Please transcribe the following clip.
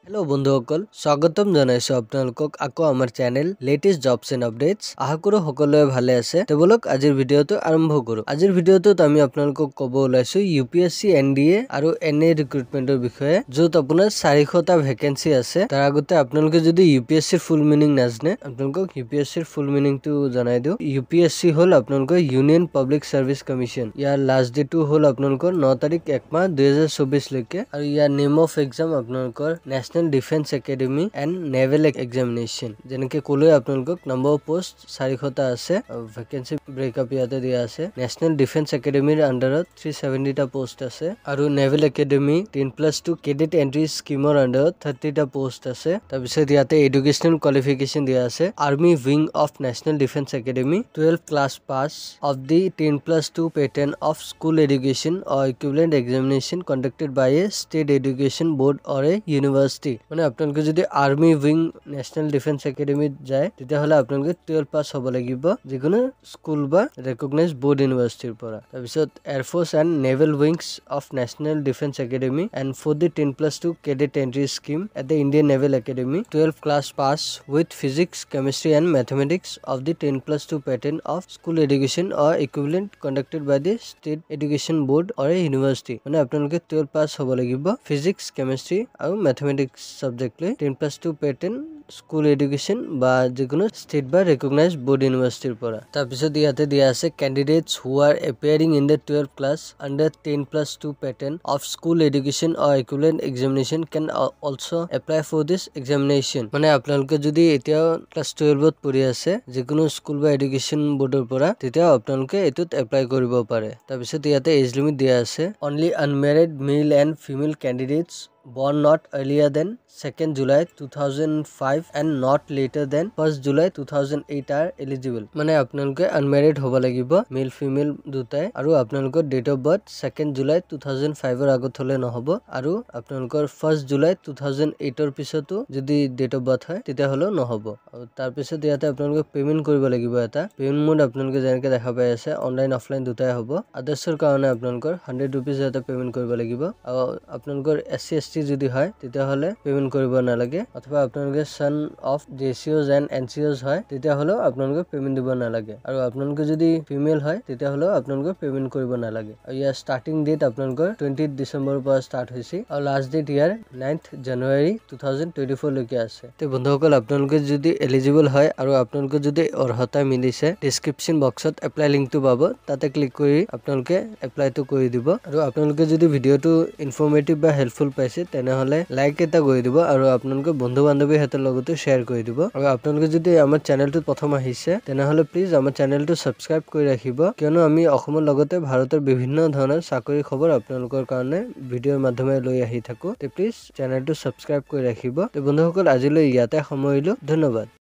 Hello बंधुসকল স্বাগতম জনাইছো আপোনালোকক আকৌ আমাৰ channel latest jobs and updates আশা কৰো সকলোৱে ভালে আছে তে বলক আজিৰ ভিডিওটো আৰম্ভ কৰো আজিৰ ভিডিওটোত আমি আপোনালোকক ক'ব ওলাইছো ইউপিএসসি এনডিএ আৰু এনএ ৰিক্ৰুটমেন্টৰ বিষয়ে য'ত আপোনাৰ 400টা ভ্যাকেন্সি আছে তাৰ আগতে আপোনালোকে যদি ইউপিএসসিৰ ফুল মিনিং নাজানে আপোনালোকক ইউপিএসসিৰ ফুল মিনিংটো জনাই দিও ইউপিএসসি হল আপোনালোকৰ ইউনিয়ন পাব্লিক সাৰ্ভিস কমিশন ইয়াৰ লাষ্ট ডেটটো হল আপোনালোকৰ 9 তাৰিখ 1 মাহ 2024 লৈকে আৰু ইয়াৰ নেম অফ এক্সাম আপোনালোকৰ National Defence Academy and Naval Examination जेनेके कोले आपनलोকক नंबर पोस्ट 400টা আছে ভ্যাকেন্সি ব্রেকআপ ইয়াতে দিয়া আছে नेशनल डिफेंस एकेडमीर अंडरत 370টা পোস্ট আছে আৰু নেভেল একাডেমি 10+2 कैडेट एंट्री स्कीমৰ अंडरत 30টা পোস্ট আছে তাৰপিছত ইয়াতে এডুকেশনাল কোৱালিফিকেশন দিয়া আছে army wing of National Defence Academy 12 class pass of the 10+2 pattern of school education or equivalent examination conducted by a state education board or a university মানে আপোনালোকে যদি আৰ্মি উইং ন্যাশনাল ডিফেন্স একাডেমিত যায় তেতিয়া হলে আপোনালোকে 12 pass হ'ব লাগিব যিকোনো স্কুল বা ৰেকগনাইজ বোৰ্ড ইউনিভাৰ্চিটিৰ পৰা তাৰপিছত air force and naval wings of national defence academy and for the 10+2 cadet entry scheme at the Indian Naval Academy 12 class pass with physics chemistry and mathematics of the 10+2 pattern of school education or equivalent conducted by the state education board or a university মানে আপোনালোকে 12 pass হ'ব লাগিব physics chemistry আৰু mathematics subject ले 10+2 pattern school education बा जिकुनो state बा recognised board university পৰা তাৰপিছত ইয়াতে দিয়া আছে candidates who are appearing in the 12th class under 10+2 pattern of school education or equivalent examination can also apply for this examination মানে আপোনালোকে যদি এতিয়া ক্লাস 12 ত পঢ়ি আছে যিকুনো স্কুল বা এডুকেশন বোৰ্ডৰ পৰা তেতিয়া আপোনালোকে এটোত এপ্লাই কৰিব পাৰে তাৰপিছত ইয়াতে এজ লিমিট দিয়া আছে only unmarried male and female candidates born not earlier than 2nd July 2005 and not later than 1st July 2008 are eligible মানে আপোনালোকে আনমেৰিড হ'ব লাগিব মেল ফিমেল দুটাই আৰু আপোনালোকৰ date of birth 2nd July 2005 ৰ আগত হলে নহব আৰু আপোনালোকৰ 1st July 2008 ৰ পিছতো যদি ডেট অফ বাৰ্থ হয় তেতিয়া হলো নহব আৰু তাৰ পিছত ইয়াতে আপোনালোকে পেমেন্ট কৰিব লাগিব এটা পেমেন্ট মোড আপোনালোকে যেনেকৈ দেখা পাই আছে অনলাইন অফলাইন দুটাই হ'ব আদাৰ্ছৰ কাৰণে আপোনালোকৰ 100 रुपीस এটা পেমেন্ট কৰিব লাগিব আৰু আপোনালোকৰ SC যদি হয় তেতিয়া হলে পেমেন্ট কৰিব নালাগে অথবা আপোনালোকে সন অফ জেচিওস এণ্ড এনচিওস হয় তেতিয়া হলে আপোনালোকে পেমেন্ট দিব নালাগে আৰু আপোনালোকে যদি ফিমেল হয় তেতিয়া হলে আপোনালোকে পেমেন্ট কৰিব নালাগে আৰু ইয়াৰ ষ্টাৰ্টিং ডেট আপোনালোকৰ 20 ডিসেম্বৰৰ পৰা ষ্টাৰ্ট হৈছে আৰু লাষ্ট ডেট ইয়াৰ 9th জানুৱাৰী 2024 লৈকে আছে তে বন্ধুসকল আপোনালোকে যদি এলিজিবল হয় আৰু আপোনালোকে যদি অৰ্হতা মিলিছে ডেসক্ৰিপচন বক্সত এপ্লাই লিংকটো পাব তাতে ক্লিক কৰি আপোনালোকে এপ্লাইটো কৰি দিব আৰু আপোনালোকে যদি ভিডিওটো ইনফৰমেটিভ বা হেল্পফুল পাইছে তেনেহলে লাইক এটা কৰি দিব আৰু আপোনালোকে বন্ধু বান্ধৱীৰ হাতৰ লগতে শেয়াৰ কৰি দিব আৰু আপোনালোকে যদি আমাৰ চেনেলটো প্ৰথম আহিছে তেনেহলে প্লিজ আমাৰ চেনেলটো সাবস্ক্ৰাইব কৰি ৰাখিব কিয়নো আমি অসমৰ লগতে ভাৰতৰ বিভিন্ন ধৰণৰ চাকৰি খবৰ আপোনালোকৰ কাৰণে ভিডিওৰ মাধ্যমে লৈ আহি থাকো তে প্লিজ চেনেলটো সাবস্ক্ৰাইব কৰি ৰাখিব তে বন্ধুসকল আজিলৈ ইয়াতে সামৰিলো ধন্যবাদ।